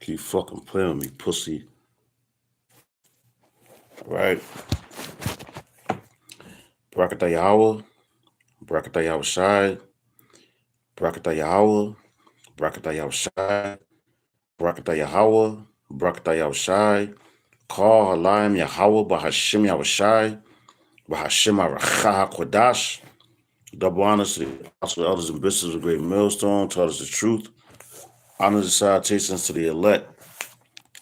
Keep fucking playing with me, pussy. Right? Barakatah Yahweh, Barakatah Yahweh Shai, Barakatah Yahweh, Barakatah Yahweh Shai, Barakatah Yahweh, Barakatah Yahweh Shai, Call Halayim Yahweh, Bahashim Yahweh Shai, Bahashim Aracha Kodash. Double honors to the apostle, elders, and bishops of Great Millstone, taught us the truth. Honors and salutations to the elect,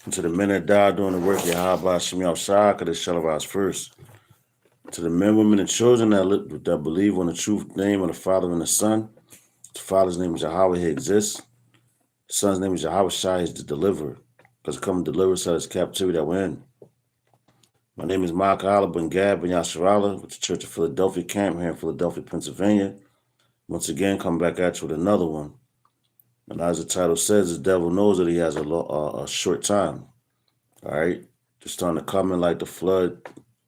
and to the men that died doing the work of Yahweh Hashem Yahweh because they shall arise first. To the men, women, and children that believe on the true name of the Father and the Son. The Father's name is Yahweh, he exists. The Son's name is Yahweh Shai, he's the deliverer, because come and deliver us out of this captivity that we're in. My name is Mark Allah Ben Gab Ben Yasharala with the Church of Philadelphia camp here in Philadelphia, Pennsylvania. Once again, come back at you with another one. And as the title says, the devil knows that he has a short time. All right? It's starting to come in like the flood,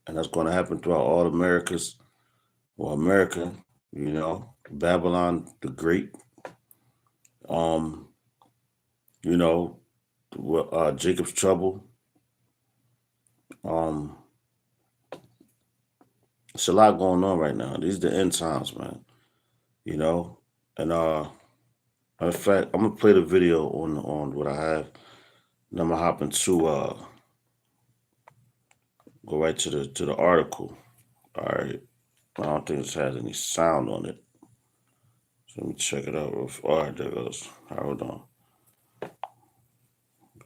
and that's going to happen throughout all Americas. Well, America, you know, Babylon the Great, you know, Jacob's trouble. It's a lot going on right now. These are the end times, man. You know, and in fact, I'm gonna play the video on what I have. And I'm gonna hop into go right to the article. All right. I don't think this has any sound on it. So let me check it out. All right, there it goes. Hold on.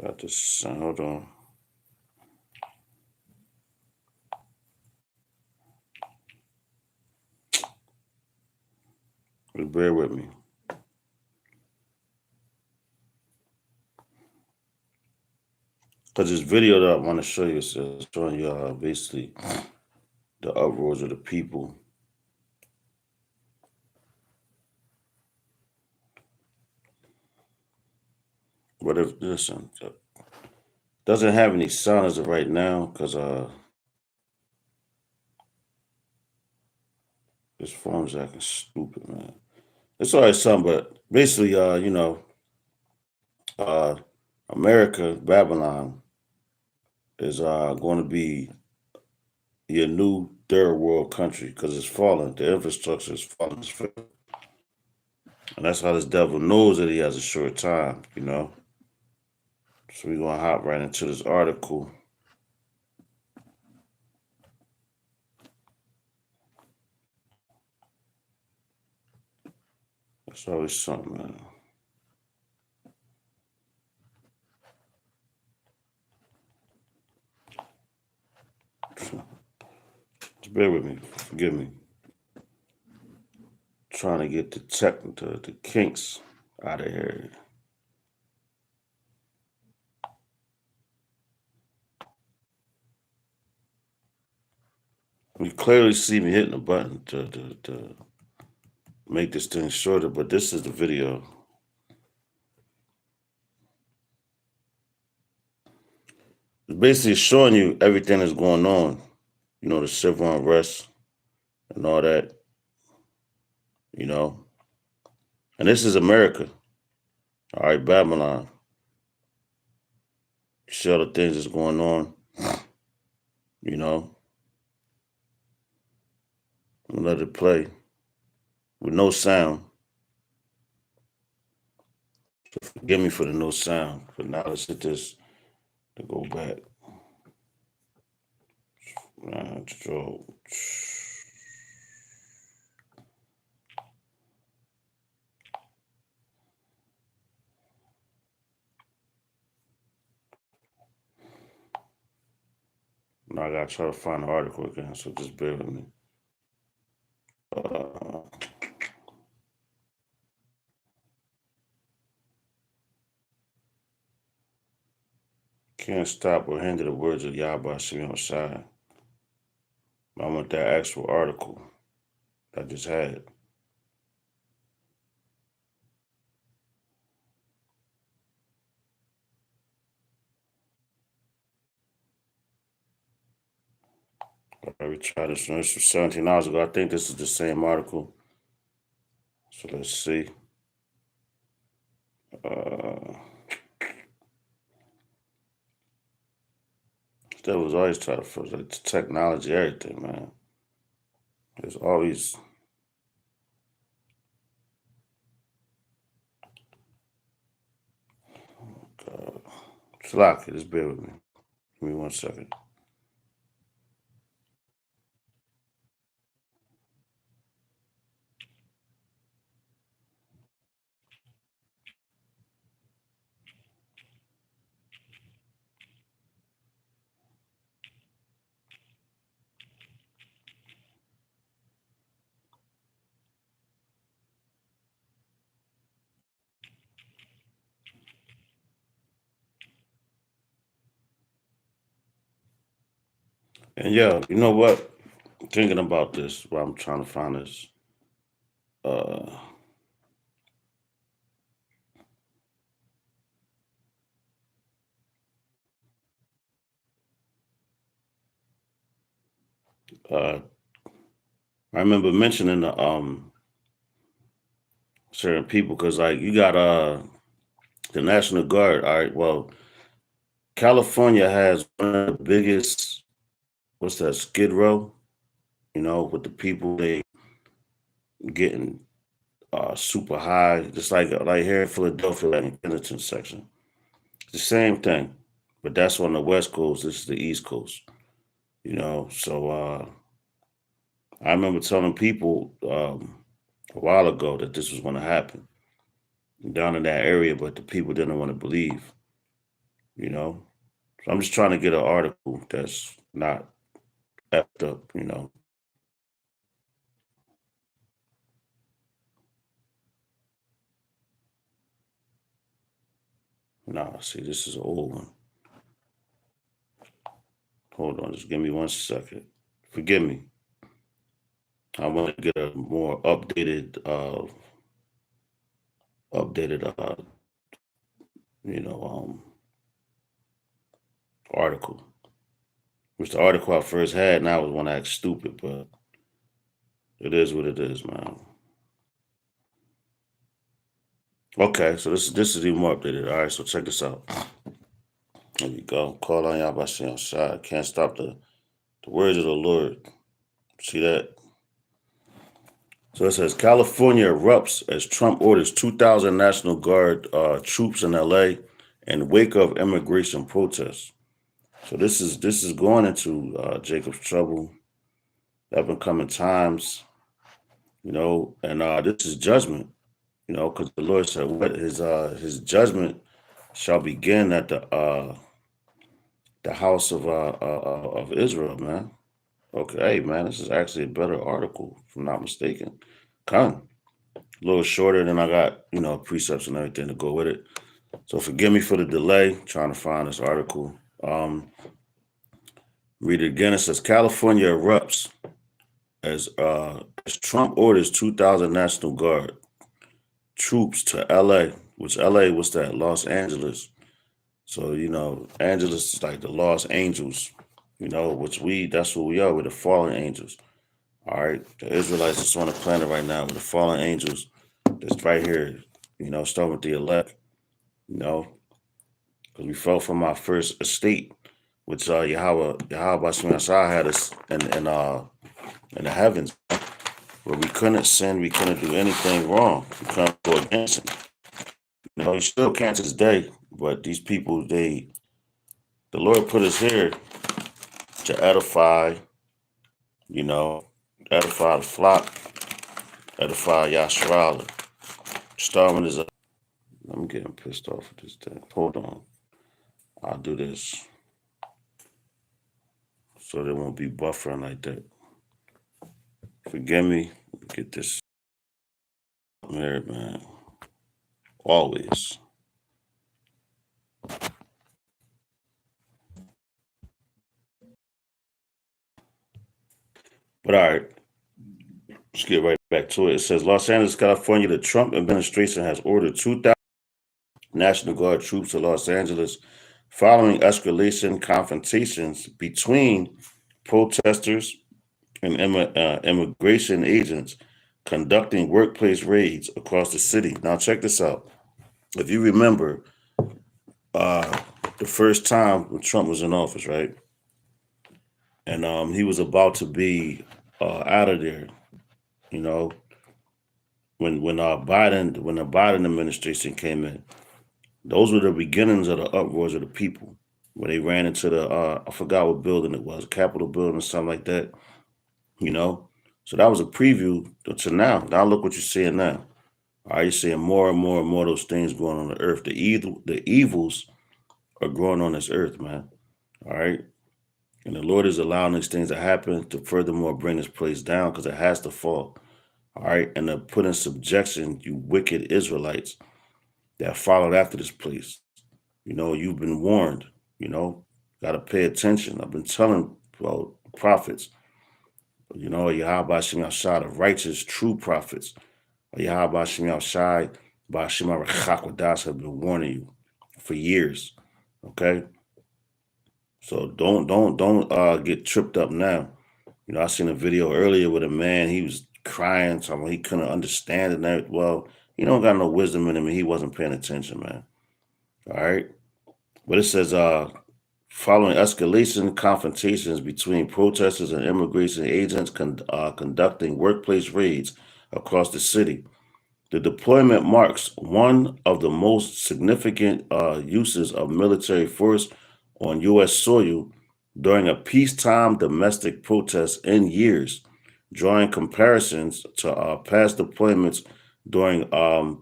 Got this sound. Hold on. Bear with me. Because this video that I want to show you is showing you basically the uproars of the people. But if listen, doesn't have any sound as of right now because this phone's acting stupid, man. It's always something, but basically, you know, America, Babylon is going to be your new third world country because it's falling. The infrastructure is falling. And that's how this devil knows that he has a short time, you know. So we're going to hop right into this article. That's always something, man. Just bear with me. Forgive me. Trying to get the kinks out of here. You clearly see me hitting the button to make this thing shorter, but this is the video. It's basically showing you everything that's going on. You know, the civil unrest and all that. You know. And this is America. All right, Babylon. You see all the things that's going on. You know. I'm gonna let it play. With no sound. So forgive me for the no sound. But now let's hit this to go back. Now I gotta try to find the article again, so just bear with me. Can't stop or hinder the words of Yahweh Hashem Shai. I want that actual article I just had. We tried this from 17 hours ago. I think this is the same article. So let's see. devil's always trying to force like technology, everything, man. There's always God. Slocky, just bear with me. Give me 1 second. And yeah, you know what? Thinking about this while I'm trying to find this. Uh, uh, I remember mentioning the certain people because like you got the National Guard. All right, well, California has one of the biggest. What's that? Skid Row. You know, with the people they getting super high, just like here in Philadelphia, like in Kennington section. It's the same thing, but that's on the West Coast. This is the East Coast. You know, so I remember telling people a while ago that this was going to happen down in that area, but the people didn't want to believe. You know, so I'm just trying to get an article that's not effed up. You know, nah. See, this is an old one. Hold on, just give me 1 second. Forgive me. I want to get a more updated, you know, article. Which the article I first had now was one that acts stupid, but it is what it is, man. Okay, so this is even more updated. All right, so check this out. There you go. Call on y'all by saying outside. Can't stop the words of the Lord. See that? So it says California erupts as Trump orders 2,000 National Guard troops in LA in wake of immigration protests. So this is going into Jacob's trouble, up and coming times, you know, and this is judgment, you know, because the Lord said what his judgment shall begin at the house of Israel, man. Okay, hey, man, this is actually a better article, if I'm not mistaken. Come, a little shorter than I got, you know, precepts and everything to go with it. So forgive me for the delay trying to find this article. Read it again. It says California erupts as Trump orders 2,000 National Guard troops to LA, which LA was that Los Angeles. So you know, Angeles is like the Los Angels, you know, which that's what we are. We're the fallen angels. All right, the Israelites is on the planet right now with the fallen angels. That's right here, you know, starting with the elect, you know, because we fell from our first estate, which Yahweh Shemashah had us in the heavens, where we couldn't sin, we couldn't do anything wrong, we couldn't go against him. You know, you still can't to this day, but these people, the Lord put us here to edify, you know, edify the flock, edify Yasharala. Starving is up. I'm getting pissed off with this thing. Hold on. I'll do this so they won't be buffering like that. Forgive me. Get this here, man. Always. But all right, let's get right back to it. It says Los Angeles, California, the Trump administration has ordered 2,000 National Guard troops to Los Angeles following escalation confrontations between protesters and immigration agents conducting workplace raids across the city. Now, check this out. If you remember, uh, the first time when Trump was in office, right? and he was about to be out of there. You know, when the Biden administration came in, those were the beginnings of the uproars of the people. Where they ran into the I forgot what building it was, Capitol building or something like that. You know, so that was a preview to now. Now look what you're seeing now. All right, you're seeing more and more and more of those things going on the earth. The evils are growing on this earth, man. All right. And the Lord is allowing these things to happen to furthermore bring this place down because it has to fall. All right. And to put in subjection you wicked Israelites that followed after this place. You know, you've been warned, you know, got to pay attention. I've been telling prophets, you know, Yahweh Shem Yahshai, the righteous, true prophets. Yahweh Shem Yahshai, Bashima Rechakwadas have been warning you for years. Okay. So don't get tripped up now. You know, I seen a video earlier with a man, he was crying, talking he couldn't understand it. Now, well, he don't got no wisdom in him and he wasn't paying attention, man. All right. But it says following escalation confrontations between protesters and immigration agents conducting workplace raids across the city. The deployment marks one of the most significant uses of military force on U.S. soil during a peacetime domestic protest in years, drawing comparisons to past deployments during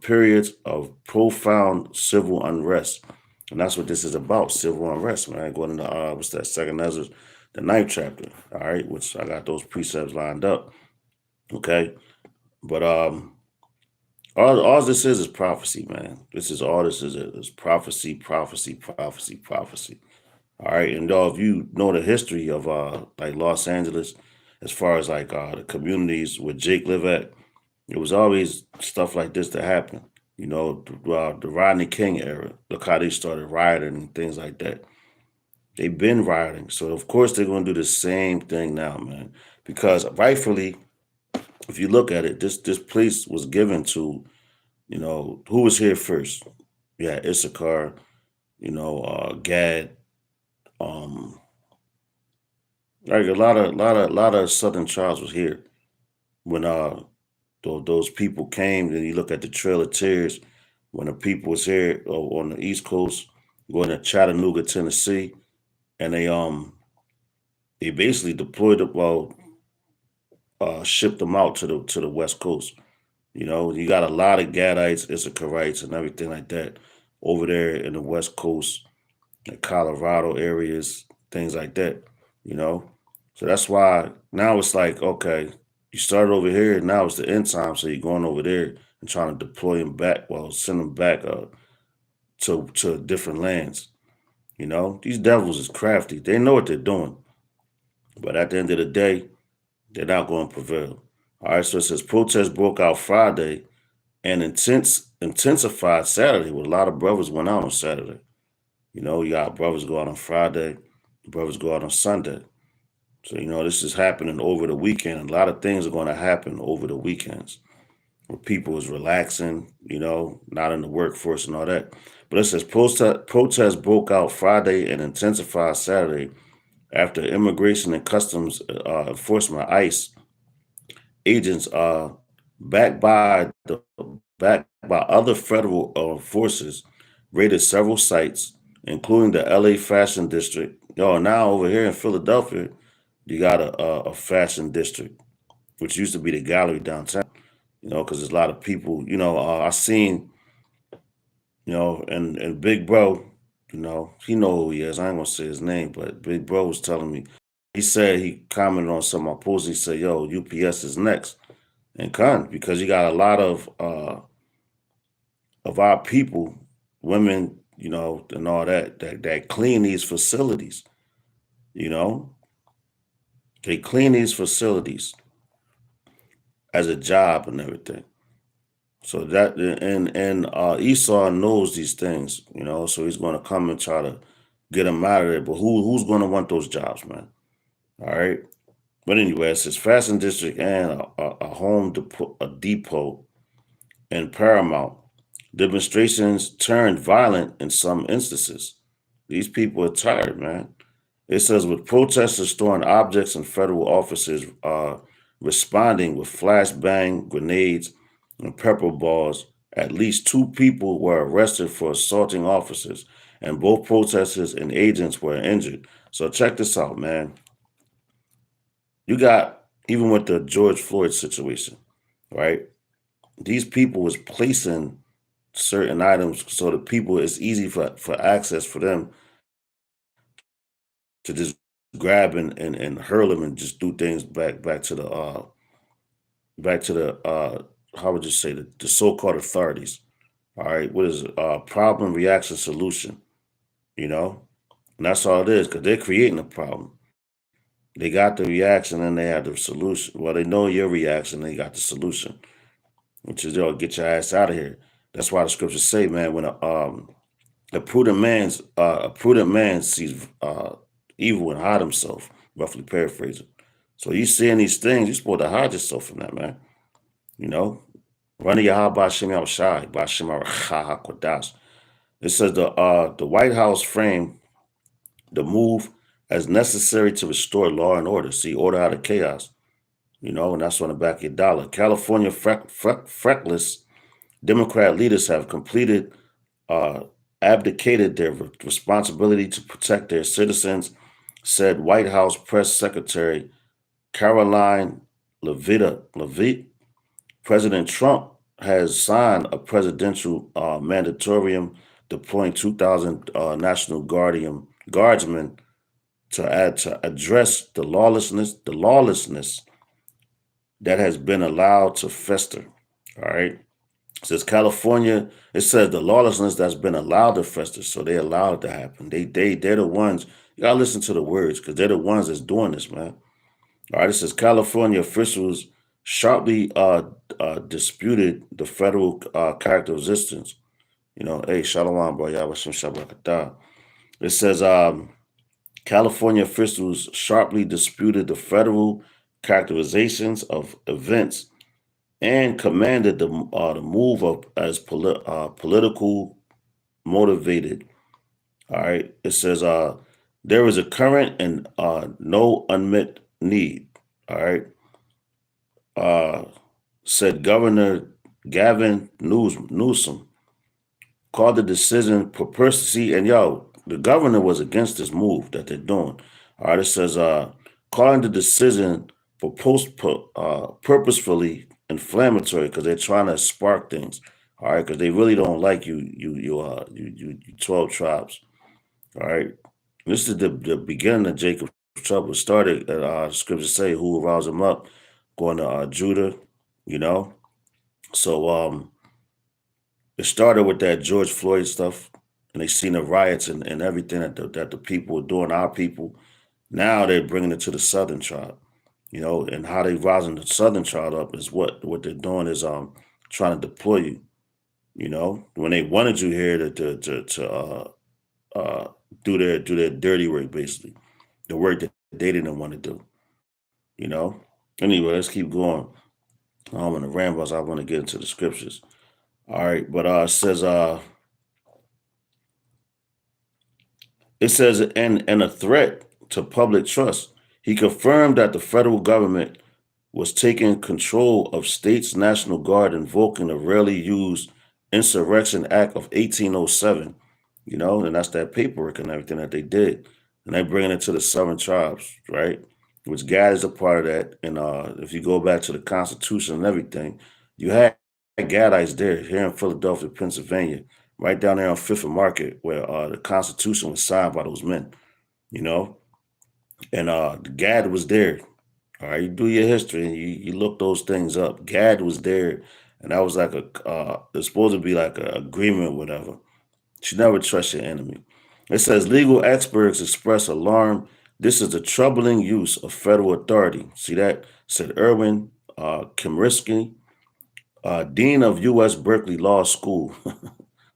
periods of profound civil unrest. And that's what this is about, civil unrest, man. Going into, what's that, Second Ezra, the 9th chapter, all right, which I got those precepts lined up, okay? But all this is prophecy, man. This is all this is prophecy, prophecy, prophecy, prophecy. All right, and if you know the history of like Los Angeles, as far as like the communities where Jake live at, it was always stuff like this to happen. You know, the Rodney King era. Look how they started rioting and things like that. They've been rioting, so of course they're going to do the same thing now, man. Because rightfully, if you look at it, this place was given to, you know, who was here first? Yeah, Issachar, you know, Gad, um, like a lot of Southern tribes was here when those people came. Then you look at the Trail of Tears when the people was here on the East Coast, going to Chattanooga, Tennessee, and they basically deployed shipped them out to the West Coast. You know, you got a lot of Gadites, Issacharites, and everything like that over there in the West Coast, the Colorado areas, things like that. You know, so that's why now it's like, okay, you started over here, now it's the end time, so you're going over there and trying to deploy them back, well, send them back to different lands. You know, these devils is crafty. They know what they're doing, but at the end of the day, they're not going to prevail. All right, so it says protests broke out Friday and intensified Saturday. With a lot of brothers went out on Saturday. You know, you got brothers go out on Friday, brothers go out on Sunday. So, you know, this is happening over the weekend. A lot of things are going to happen over the weekends where people is relaxing, you know, not in the workforce and all that. But it says protests broke out Friday and intensified Saturday after Immigration and Customs Enforcement (ICE) agents backed by backed by other federal forces raided several sites, including the LA Fashion District. Yo, now over here in Philadelphia, you got a fashion district, which used to be the gallery downtown. You know, because there's a lot of people. You know, I seen, you know, and Big Bro, you know, he know who he is. I ain't gonna say his name, but Big Bro was telling me. He said he commented on some of my posts. He said, "Yo, UPS is next." And because you got a lot of our people, women, you know, and all that clean these facilities. You know, they clean these facilities as a job and everything. So that and Esau knows these things, you know, so he's going to come and try to get them out of there. But who's going to want those jobs, man? All right. But anyway, it says Fashion District and a depot in Paramount. Demonstrations turned violent in some instances. These people are tired, man. It says with protesters storing objects in federal offices, responding with flashbang grenades and pepper balls. At least 2 people were arrested for assaulting officers, and both protesters and agents were injured. So check this out, man. You got, even with the George Floyd situation, right? These people was placing certain items so the people, it's easy for access for them to just grab and hurl them and just do things back to the how would you say, the so-called authorities. All right, what is it? Problem, reaction, solution. You know, and that's all it is, because they're creating a problem. They got the reaction and they have the solution. Well, they know your reaction, they got the solution, which is, yo, get your ass out of here. That's why the scriptures say, man, when a prudent man sees evil and hide himself, roughly paraphrasing. So you seeing these things, you're supposed to hide yourself from that, man. You know, run Yahweh Bashim Yahushai, Bashim Kodash. It says the White House framed the move as necessary to restore law and order. See, order out of chaos. You know, and that's on the back of your dollar. California freckless Democrat leaders have abdicated their responsibility to protect their citizens, said White House Press Secretary Caroline Levitt. President Trump has signed a presidential mandatorium deploying 2,000 National Guardsmen to address the lawlessness that has been allowed to fester. All right. It says California, it says the lawlessness that's been allowed to fester, so they allowed it to happen. They're the ones, you gotta listen to the words, because they're the ones that's doing this, man. All right, it says California officials sharply disputed the federal character of existence. You know, hey, shalom, bro. Yahweh Shabbat. It says California officials sharply disputed the federal characterizations of events and commanded the move up as political motivated. All right. It says there is a current and no unmet need. All right. Said Governor Gavin Newsom called the decision purposely, and yo, the governor was against this move that they're doing. All right. It says calling the decision purposefully inflammatory because they're trying to spark things. All right, because they really don't like you 12 tribes. All right, this is the beginning of Jacob's trouble. Started, scriptures say, who will rouse him up, going to Judah. You know, so it started with that George Floyd stuff, and they seen the riots and everything that the people were doing, our people. Now they're bringing it to the Southern tribe. You know, and how they rising the Southern tribe up is what they're doing is trying to deploy you. You know, when they wanted you here to do their dirty work, basically the work that they didn't want to do. You know. Anyway, let's keep going. I'm in the rambles. I want to get into the scriptures. All right, but it says and a threat to public trust. He confirmed that the federal government was taking control of states' National Guard, invoking the rarely used Insurrection Act of 1807, you know, and that's that paperwork and everything that they did. And they're bringing it to the Southern tribes, right? Which Gad is a part of that. And if you go back to the Constitution and everything, you had Gadites there, here in Philadelphia, Pennsylvania, right down there on Fifth and Market, where the Constitution was signed by those men, you know? And Gad was there. All right, you do your history and you look those things up. Gad was there, and that was like it's supposed to be like an agreement, whatever. You should never trust your enemy. It says legal experts express alarm. This is a troubling use of federal authority. See that? Said Erwin Kimrisky, Dean of U.S. Berkeley Law School.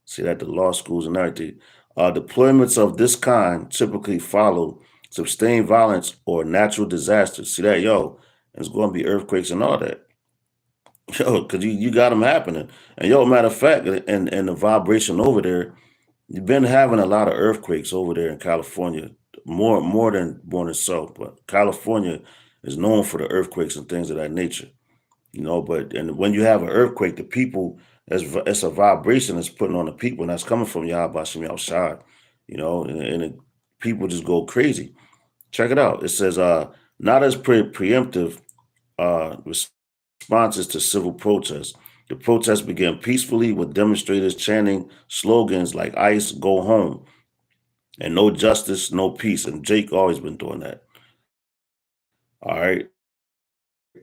See that? The law schools and everything. Deployments of this kind typically follow sustained violence or natural disasters. See that? Yo, it's going to be earthquakes and all that. Yo, because you got them happening. And yo, matter of fact, and the vibration over there, you've been having a lot of earthquakes over there in California more than so. But California is known for the earthquakes and things of that nature. But and when you have an earthquake, the people, it's a vibration that's putting on the people, and that's coming from Yahweh Shem outside. People just go crazy. Check it out. It says, not as preemptive responses to civil protests. The protests began peacefully with demonstrators chanting slogans like "ICE, go home," and "No justice, no peace." And Jake always been doing that. All right.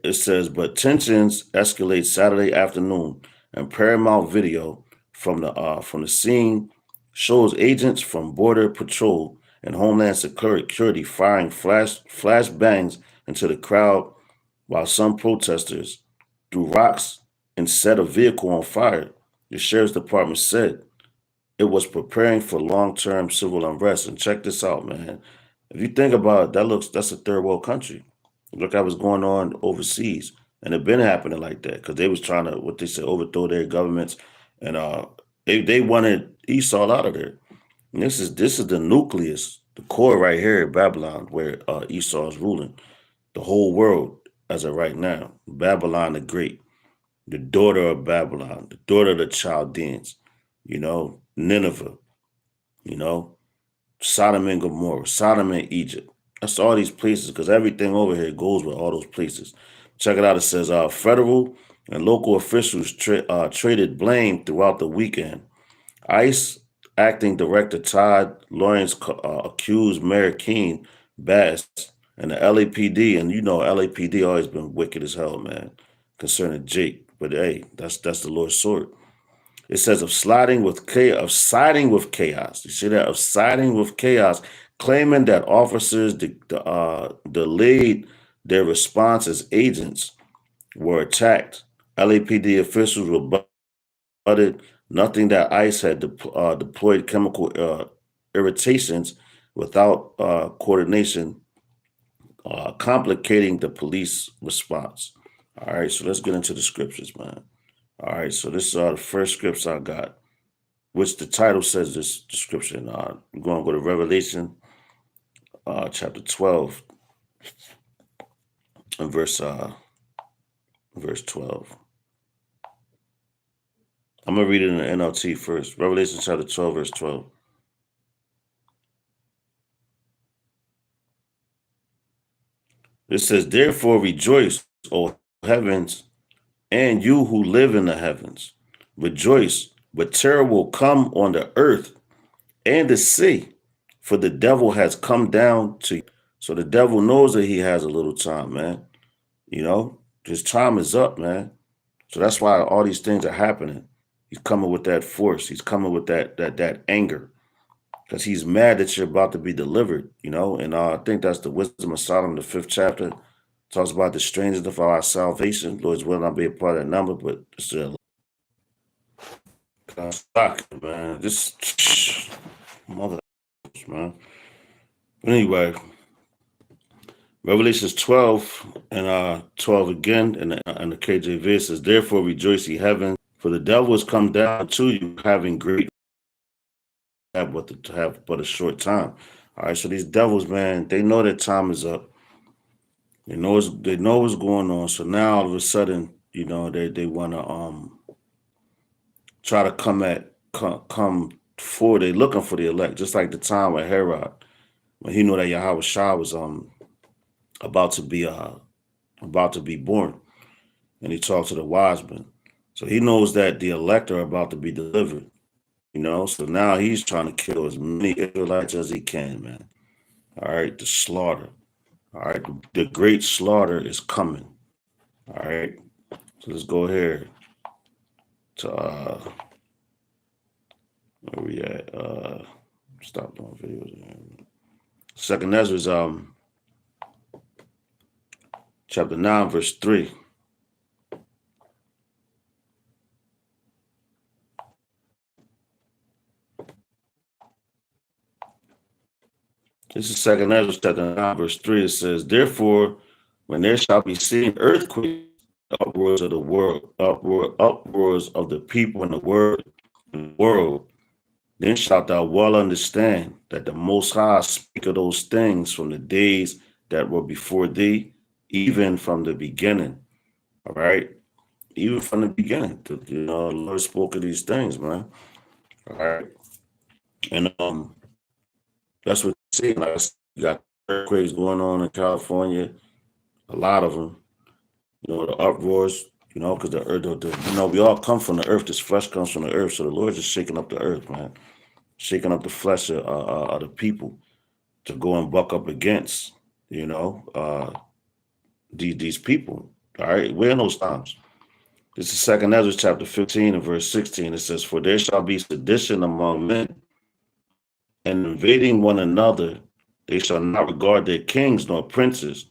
It says, but tensions escalate Saturday afternoon, and Paramount Video from the scene shows agents from Border Patrol and Homeland Security firing flash bangs into the crowd, while some protesters threw rocks and set a vehicle on fire. The sheriff's department said it was preparing for long-term civil unrest. And check this out, man. If you think about it, that's a third world country. Look at what's going on overseas. And it been happening like that because they was trying to, what they say, overthrow their governments. And they wanted Esau out of there. And this is the nucleus, the core right here in Babylon, where Esau is ruling the whole world as of right now. Babylon the Great, the daughter of Babylon, the daughter of the Chaldeans, Nineveh, Sodom and Gomorrah, Sodom and Egypt. That's all these places because everything over here goes with all those places. Check it out. It says federal and local officials traded blame throughout the weekend. ICE acting director Todd Lawrence accused Mayor King Bass and the LAPD, and LAPD always been wicked as hell, man, concerning Jake. But hey, that's the Lord's sword. It says of siding with chaos. You see that? Of siding with chaos, claiming that officers delayed their response as agents were attacked. LAPD officials rebutted nothing that ICE had deployed chemical irritations without coordination, complicating the police response. All right, so let's get into the scriptures, man. All right, so this is the first scripts I got, which the title says this description. We're going to go to Revelation chapter 12 and verse 12. I'm going to read it in the NLT first. Revelation chapter 12, verse 12. It says, therefore rejoice, O heavens, and you who live in the heavens. Rejoice, but terror will come on the earth and the sea, for the devil has come down to you. So the devil knows that he has a little time, man. His time is up, man. So that's why all these things are happening. He's coming with that force. He's coming with that anger, because he's mad that you're about to be delivered, And I think that's the Wisdom of Solomon, the 5th chapter. Talks about the strangeness of our salvation. Lord's will not be a part of that number, but it's a stock, man. This mother, man. But anyway, Revelations 12 and 12 again, and the KJV says, therefore rejoice, ye heaven, for the devil has come down to you, having great have but a short time. All right, so these devils, man, they know that time is up. They know what's going on. So now all of a sudden, they want to try to come forward. They're looking for the elect, just like the time with Herod, when he knew that Yahweh Shah was about to be born, and he talked to the wise men. So he knows that the elect are about to be delivered. So now he's trying to kill as many Israelites as he can, man. All right, the slaughter. All right, the great slaughter is coming. All right, so let's go here to where we at? Stop doing videos. Second Ezra's chapter 9, verse 3. This is Second Ezra chapter 9, verse 3. It says, therefore, when there shall be seen earthquakes, uproars of the world, uproars of the people in the world, Then shalt thou well understand that the Most High speak of those things from the days that were before thee, even from the beginning. All right, even from the beginning, the Lord spoke of these things, man. All right, and that's what you see. Like you got earthquakes going on in California, a lot of them. The uproars. Because the earth, we all come from the earth. This flesh comes from the earth, so the Lord's just shaking up the earth, man, shaking up the flesh of the people to go and buck up against, these people. All right, we're in those times. This is Second Ezra chapter 15 and verse 16. It says, "For there shall be sedition among men, and invading one another, they shall not regard their kings nor princes,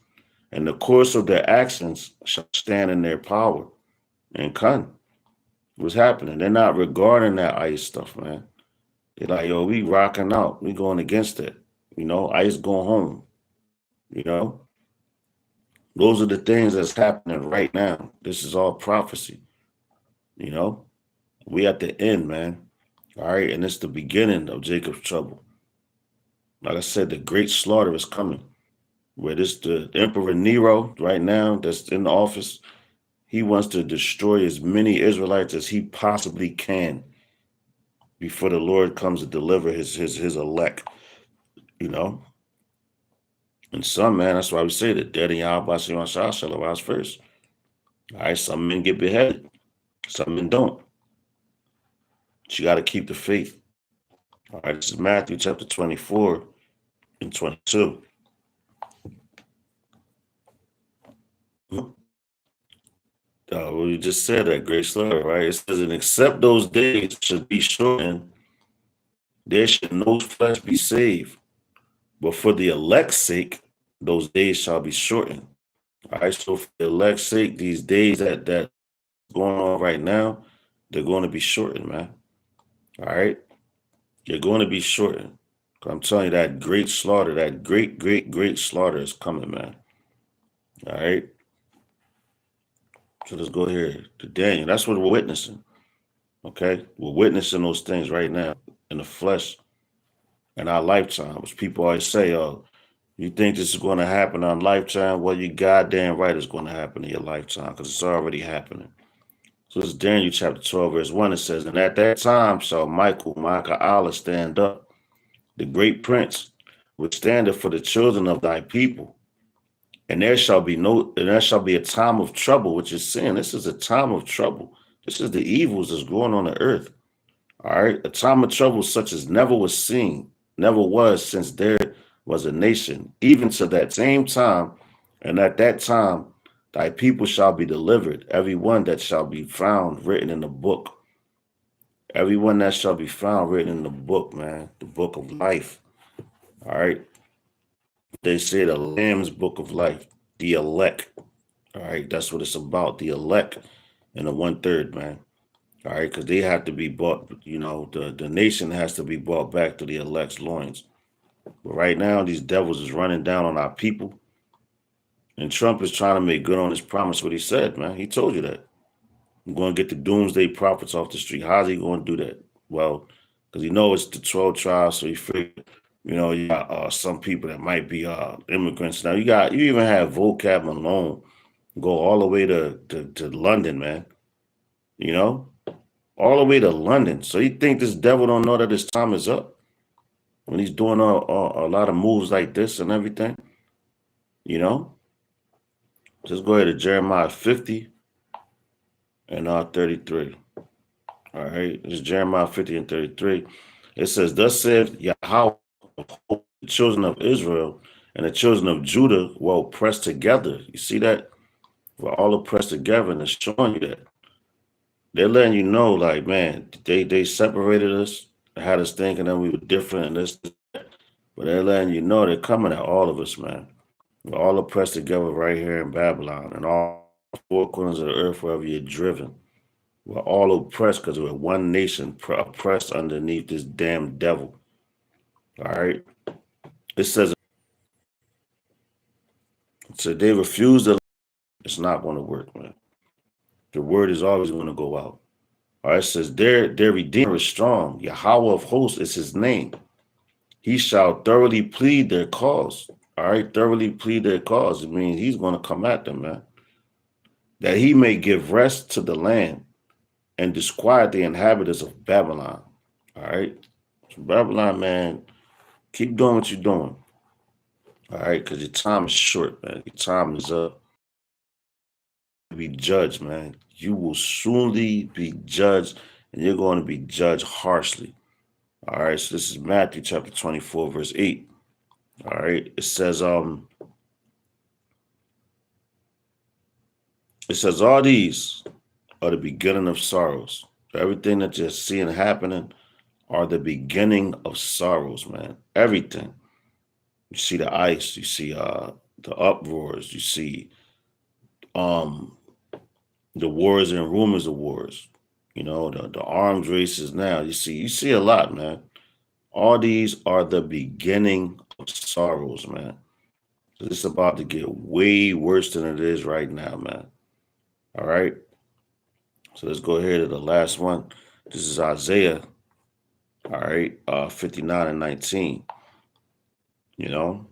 and the course of their actions shall stand in their power." And what's happening? They're not regarding that ICE stuff, man. They're like, yo, we rocking out. We going against it. ICE going home. Those are the things that's happening right now. This is all prophecy. We at the end, man. All right, and it's the beginning of Jacob's trouble. Like I said, the great slaughter is coming. Where the Emperor Nero right now that's in the office, he wants to destroy as many Israelites as he possibly can before the Lord comes to deliver his elect. And some, man, that's why we say that dead in Yahweh shall arise first. All right, some men get beheaded, some men don't. But you got to keep the faith. All right, this is Matthew chapter 24 and 22. We just said that great slaughter, right? It says, "And except those days should be shortened, there should no flesh be saved. But for the elect's sake, those days shall be shortened." All right, so for the elect's sake, these days that going on right now, they're going to be shortened, man. All right, you're going to be shortened. I'm telling you, that great slaughter, that great, great, great slaughter is coming, man. All right. So let's go here to Daniel. That's what we're witnessing. Okay, we're witnessing those things right now in the flesh in our lifetime. Which people always say, "Oh, you think this is going to happen on lifetime?" Well, you goddamn right it's going to happen in your lifetime because it's already happening. So this is Daniel chapter 12, verse 1. It says, "And at that time shall Michael Allah stand up, the great prince, which standeth for the children of thy people. And there shall be a time of trouble," which is sin. This is a time of trouble. This is the evils that's going on the earth. All right. A time of trouble such as never was seen, never was since there was a nation, even to that same time. And at that time, thy people shall be delivered, every one that shall be found written in the book. Everyone that shall be found written in the book, man, the book of life. All right. They say the Lamb's book of life, the elect. All right. That's what it's about, the elect and the 1/3, man. All right. Because they have to be bought, the nation has to be brought back to the elect's loins. But right now, these devils is running down on our people. And Trump is trying to make good on his promise, what he said, man. He told you that. I'm going to get the doomsday prophets off the street. How's he going to do that? Well, because it's the 12 tribes, so he figured, you got some people that might be immigrants. Now, you even have Vocab Malone go all the way to London, man. All the way to London. So you think this devil don't know that his time is up when he's doing a lot of moves like this and everything? Just go ahead to Jeremiah 50 and 33. All right, this is Jeremiah 50 and 33. It says, "Thus saith Yahweh, the children of Israel and the children of Judah were pressed together." You see that? We're all oppressed together, and it's showing you that. They're letting you know, like, man, they separated us, had us thinking that we were different, and this, but they're letting you know they're coming at all of us, man. We're all oppressed together right here in Babylon and all four corners of the earth, wherever you're driven. We're all oppressed because we're one nation oppressed underneath this damn devil. All right. It says, so they refuse to. It's not going to work, man. The word is always going to go out. All right, it says their Redeemer is strong. Yahweh of hosts is his name. He shall thoroughly plead their cause. All right, thoroughly plead their cause. It means he's going to come at them, man. That he may give rest to the land and disquiet the inhabitants of Babylon. All right, so Babylon, man, keep doing what you're doing. All right, because your time is short, man. Your time is up. Be judged, man. You will soonly be judged, and you're going to be judged harshly. All right, so this is Matthew chapter 24, verse 8. All right, it says, all these are the beginning of sorrows. Everything that you're seeing happening are the beginning of sorrows, man. Everything. You see the ice, you see the uproars, you see um the wars and rumors of wars, the arms races now. You see a lot, man. All these are the beginning of sorrows, man. It's about to get way worse than it is right now, man. All right. So let's go ahead to the last one. This is Isaiah, all right, 59 and 19. You know,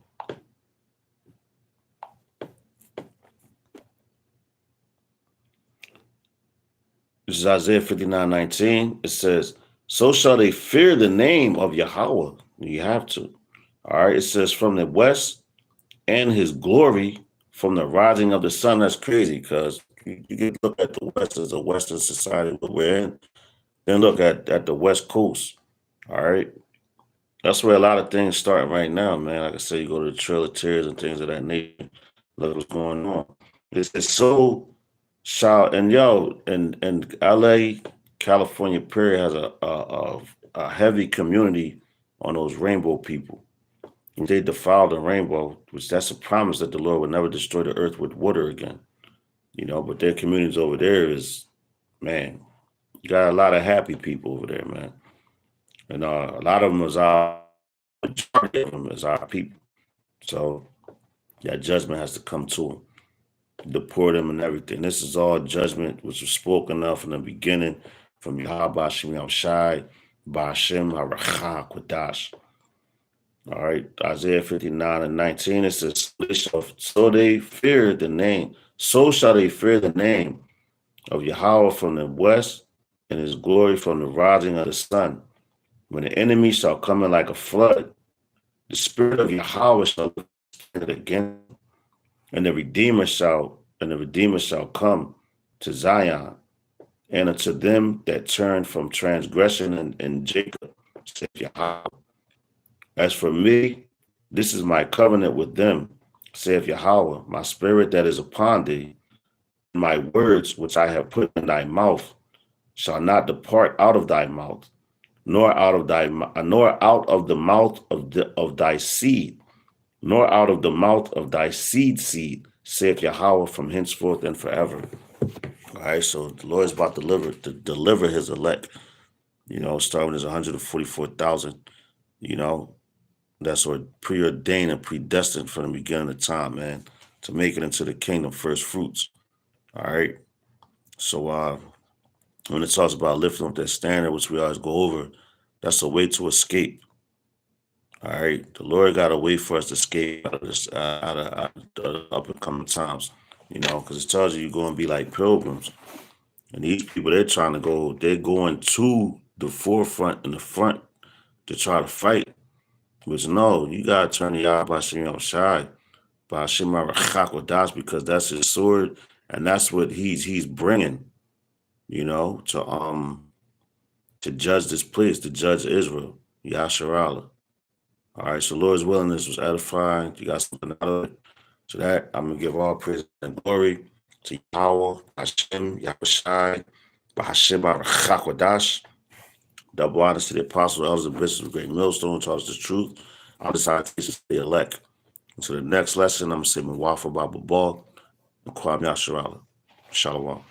this is Isaiah 59:19. It says, so shall they fear the name of Yahweh. You have to. All right. It says, from the west and his glory from the rising of the sun. That's crazy because you can look at the West as a Western society that we're in, then look at the West Coast. All right. That's where a lot of things start right now, man. Like I said, you go to the Trail of Tears and things of that nature. Look what's going on. It's so shall and yo and LA, California, period, has a heavy community on those rainbow people. They defiled the rainbow, which that's a promise that the Lord would never destroy the earth with water again. But their communities over there is, man, you got a lot of happy people over there, man. And a lot of them is our majority of them is our people. So that judgment has to come to them, deport them and everything. This is all judgment which was spoken of from the beginning from Yahweh Hashem Yahushai, Ba'ashem HaRachah Kodash. All right, Isaiah 59 and 19, it says, so they fear the name, so shall they fear the name of Yahweh from the west and his glory from the rising of the sun. When the enemy shall come in like a flood, the spirit of Yahweh shall stand again, and the Redeemer shall come to Zion, and unto them that turn from transgression in Jacob, saith Yahweh. As for me, this is my covenant with them, saith Yahweh, my spirit that is upon thee, and my words which I have put in thy mouth shall not depart out of thy mouth, nor out of the mouth of thy seed, nor out of the mouth of thy seed, saith Yahweh, from henceforth and forever. All right, so the Lord is about to deliver his elect, starting with his 144,000, that's preordained and predestined from the beginning of time, man, to make it into the kingdom first fruits. All right. So when it talks about lifting up that standard, which we always go over, that's a way to escape. All right. The Lord got a way for us to escape out of this, out of the up and coming times, because it tells you you're going to be like pilgrims. And these people, they're going to the forefront and the front to try to fight. Which no, you gotta turn the Yahweh Hashem Yahushai, Ba'ashem HaRachah Kodash, because that's his sword, and that's what he's bringing, to judge this place, to judge Israel, Yasharallah. All right, so Lord's willing, this was edifying. You got something out of it. So that I'm gonna give all praise and glory to Yahweh, Hashem, Yahushai, Ba'ashem HaRachah Kodash. Double honors to the apostles, elders, and bishops of Great Millstone, taught us the truth. I'll decide to teach the elect. So the next lesson, I'm going to say Mwafa Baba Ball and Kwame Yasharala. Shalom.